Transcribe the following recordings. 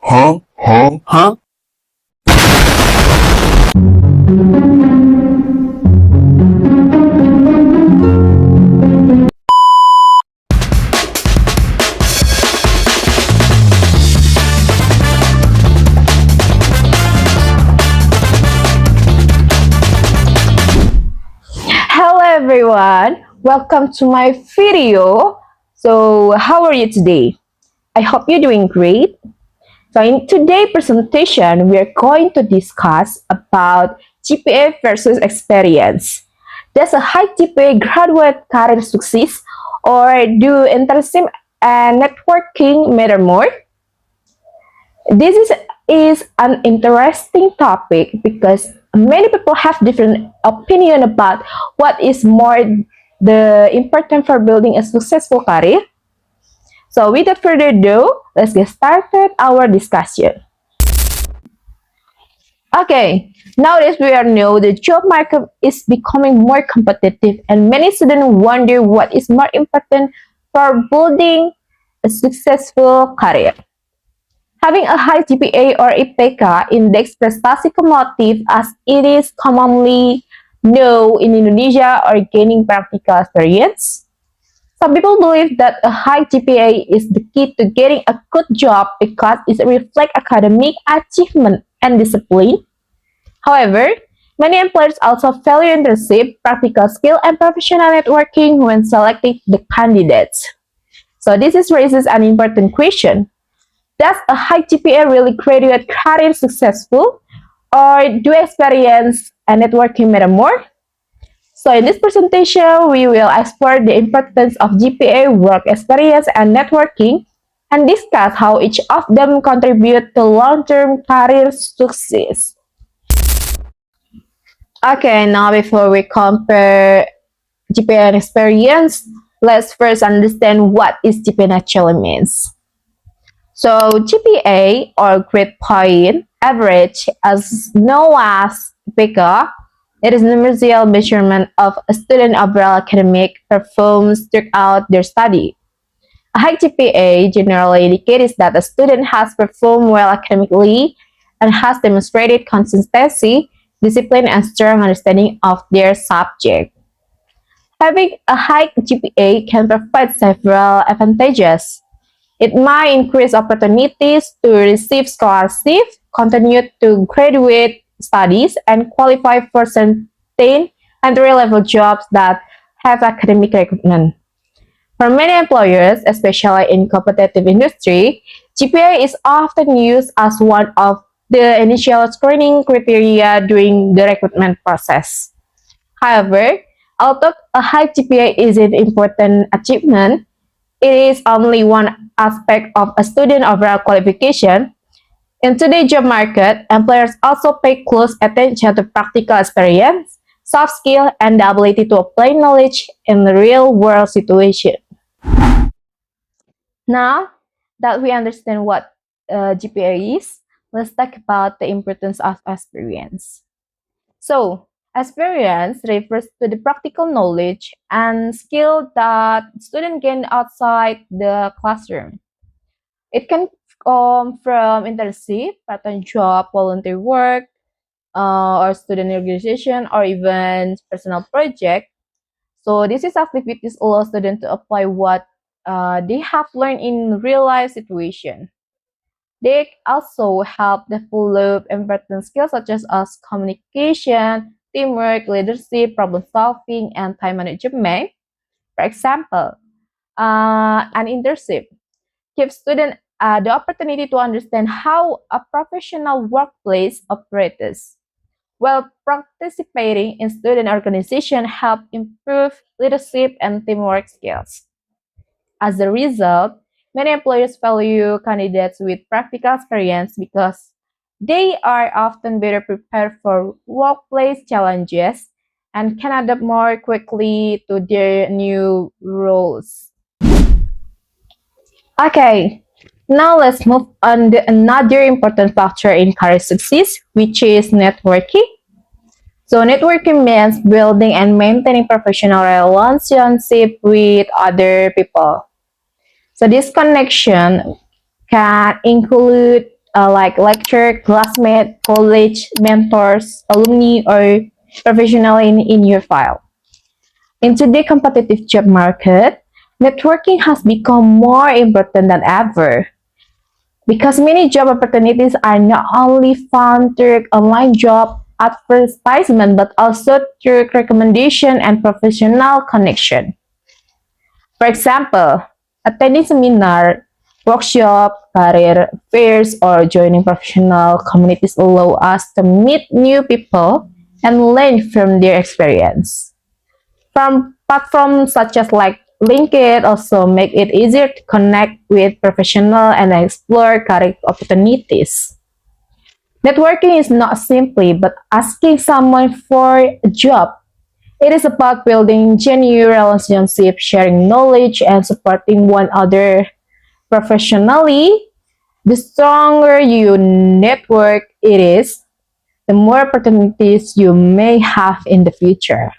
Huh? Huh? Huh? Hello everyone, welcome to my video. So how are you today? I hope you're doing great. So in today's presentation, we are going to discuss about GPA versus experience. Does a high GPA graduate career success or do internship and networking matter more? This is an interesting topic because many people have different opinion about what is more the important for building a successful career. So without further ado, let's get started our discussion. Okay, nowadays we all know the job market is becoming more competitive and many students wonder what is more important for building a successful career. Having a high GPA or IPK index prestasi kumulatif as it is commonly known in Indonesia or gaining practical experience. Some people believe that a high GPA is the key to getting a good job because it reflects academic achievement and discipline. However, many employers also value internship, practical skill, and professional networking when selecting the candidates. So this is raises an important question. Does a high GPA really graduate career successful? Or do experience and networking matter more? So in this presentation, we will explore the importance of GPA, work experience, and networking, and discuss how each of them contribute to long-term career success. Okay, now before we compare GPA and experience, let's first understand what is GPA actually means. So GPA or grade point average, as known as PICA, it is a numerical measurement of a student overall academic performance throughout their study. A high GPA generally indicates that a student has performed well academically and has demonstrated consistency, discipline, and strong understanding of their subject. Having a high GPA can provide several advantages. It might increase opportunities to receive scholarship, continue to graduate studies, and qualify for certain entry-level jobs that have academic recognition. For many employers, especially in competitive industry, GPA is often used as one of the initial screening criteria during the recruitment process. However, although a high GPA is an important achievement, it is only one aspect of a student overall qualification. In today's job market, employers also pay close attention to practical experience, soft skill, and the ability to apply knowledge in the real-world situation. Now that we understand what GPA is, let's talk about the importance of experience. So, experience refers to the practical knowledge and skill that students gain outside the classroom. It can come from internship, part-time job, volunteer work, or student organization, or even personal project. So this is activities allow students to apply what they have learned in real life situation. They also help develop important skills such as communication, teamwork, leadership, problem solving, and time management. For example, an internship gives students the opportunity to understand how a professional workplace operates, while participating in student organization help improve leadership and teamwork skills. As a result, many employers value candidates with practical experience because they are often better prepared for workplace challenges and can adapt more quickly to their new roles. Okay, now let's move on to another important factor in career success, which is networking. So networking means building and maintaining professional relationship with other people. So this connection can include like lecturer, classmate, college, mentors, alumni, or professional in your file. In today's competitive job market, networking has become more important than ever because many job opportunities are not only found through online job advertisement but also through recommendation and professional connection. For example, attending seminar, workshop, career fairs, or joining professional communities allow us to meet new people and learn from their experience. From platforms such as like LinkedIn also make it easier to connect with professionals and explore career opportunities. Networking is not simply but asking someone for a job. It is about building genuine relationships, sharing knowledge, and supporting one another professionally. The stronger your network it is, the more opportunities you may have in the future.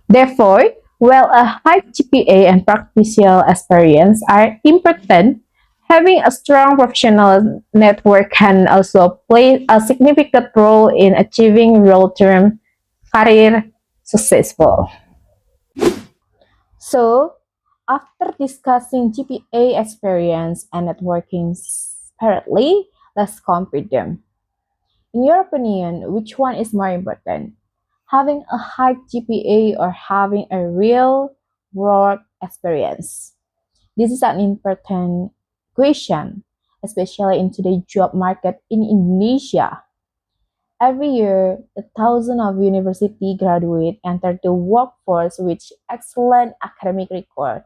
Therefore, while a high GPA and practical experience are important, having a strong professional network can also play a significant role in achieving long-term career successful. So, after discussing GPA experience and networking separately, let's compare them. In your opinion, which one is more important? Having a high GPA or having a real work experience? This is an important question, especially in today's job market in Indonesia. Every year, a thousand of university graduates enter the workforce with excellent academic record.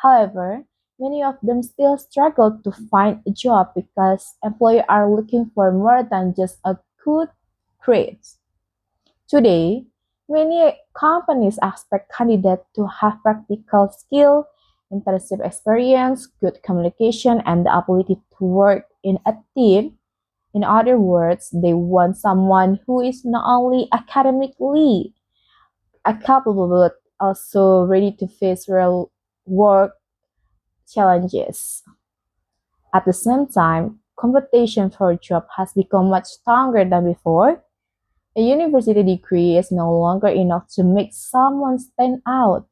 However, many of them still struggle to find a job because employers are looking for more than just a good grades. Today, many companies expect candidates to have practical skill, internship experience, good communication, and the ability to work in a team. In other words, they want someone who is not only academically capable but also ready to face real work challenges. At the same time, competition for a job has become much stronger than before. A university degree is no longer enough to make someone stand out.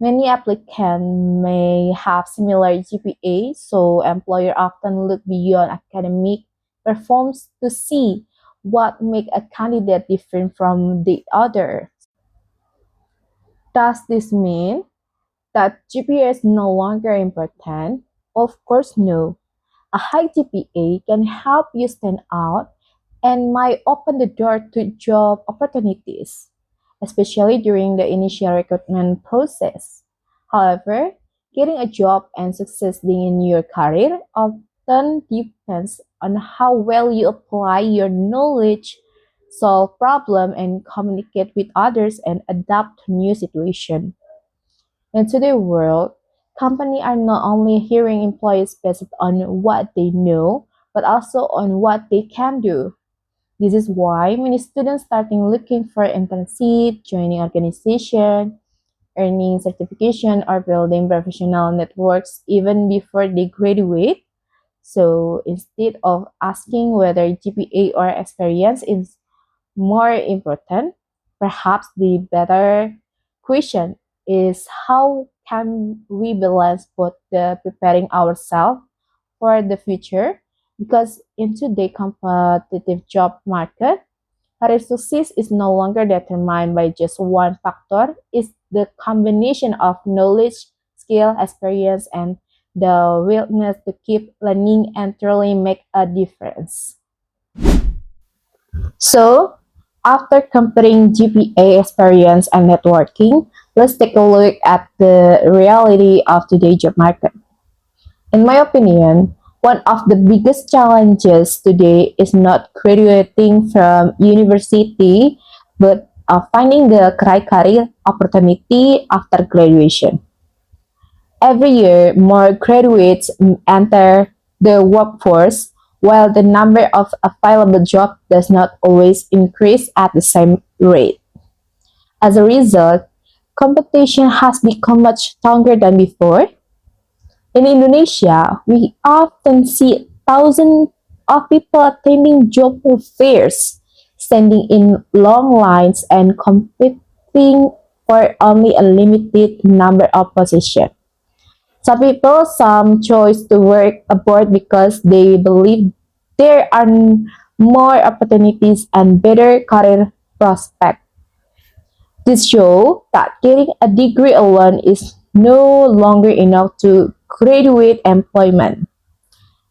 Many applicants may have similar GPA, so employers often look beyond academic performance to see what makes a candidate different from the other. Does this mean that GPA is no longer important? Of course, no. A high GPA can help you stand out and might open the door to job opportunities, especially during the initial recruitment process. However, getting a job and succeeding in your career often depends on how well you apply your knowledge, solve problems, and communicate with others and adapt to new situations. In today's world, companies are not only hiring employees based on what they know, but also on what they can do. This is why many students starting looking for internship, joining organization, earning certification, or building professional networks even before they graduate. So instead of asking whether GPA or experience is more important, perhaps the better question is how can we balance both the preparing ourselves for the future because in today's competitive job market, career success is no longer determined by just one factor. It's the combination of knowledge, skill, experience, and the willingness to keep learning and truly make a difference. So, after comparing GPA experience and networking, let's take a look at the reality of today's job market. In my opinion, one of the biggest challenges today is not graduating from university, but finding the right career opportunity after graduation. Every year, more graduates enter the workforce, while the number of available jobs does not always increase at the same rate. As a result, competition has become much stronger than before. In Indonesia, we often see thousands of people attending job fairs, standing in long lines, and competing for only a limited number of positions. Some choose to work abroad because they believe there are more opportunities and better career prospects. This shows that getting a degree alone is no longer enough to graduate employment.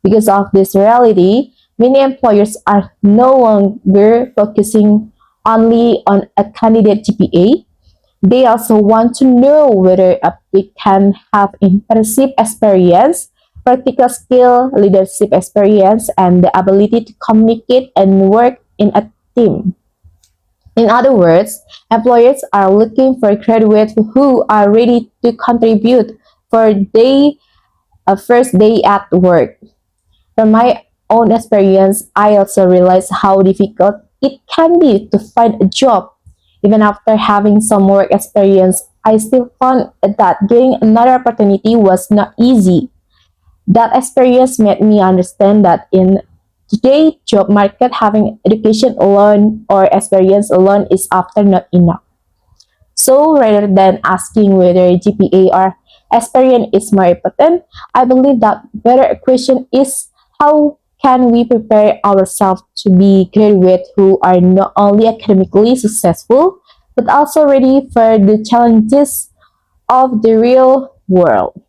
Because of this reality, many employers are no longer focusing only on a candidate GPA. They also want to know whether applicant have impressive experience, practical skill, leadership experience, and the ability to communicate and work in a team. In other words, employers are looking for graduates who are ready to contribute for their first day at work. From my own experience, I also realized how difficult it can be to find a job. Even after having some work experience, I still found that getting another opportunity was not easy. That experience made me understand that in today's job market, having education alone or experience alone is often not enough. So rather than asking whether GPA or experience is more important, I believe that better question is how can we prepare ourselves to be graduates who are not only academically successful but also ready for the challenges of the real world.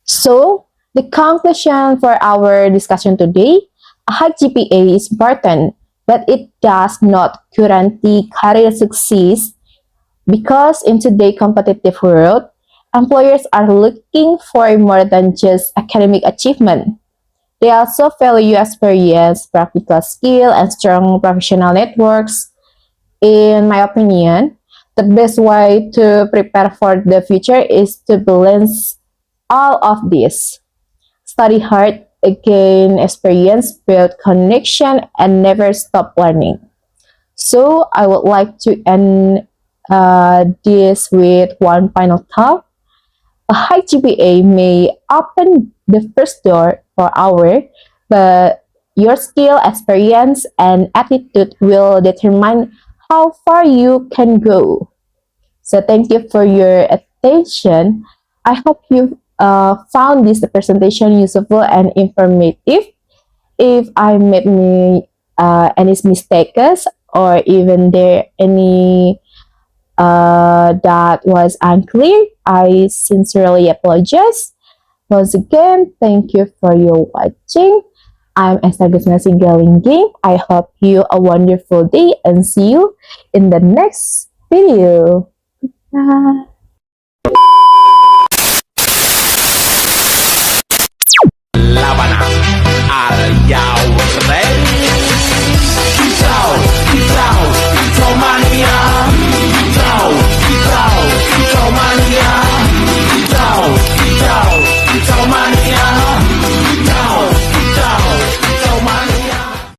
So, the conclusion for our discussion today, a high GPA is important, but it does not guarantee career success because in today's competitive world, employers are looking for more than just academic achievement. They also value experience, practical skill, and strong professional networks. In my opinion, the best way to prepare for the future is to balance all of this. Study hard, gain experience, build connection, and never stop learning. So I would like to end this with one final thought. A high GPA may open the first door for our, but your skill, experience, and attitude will determine how far you can go. So thank you for your attention. I hope you found this presentation useful and informative. If I made any mistakes or even there any that was unclear, I sincerely apologize. Once again, thank you for your watching. I'm Ester Agustina Sigalingging. I hope you a wonderful day and see you in the next video. Bye. La banana.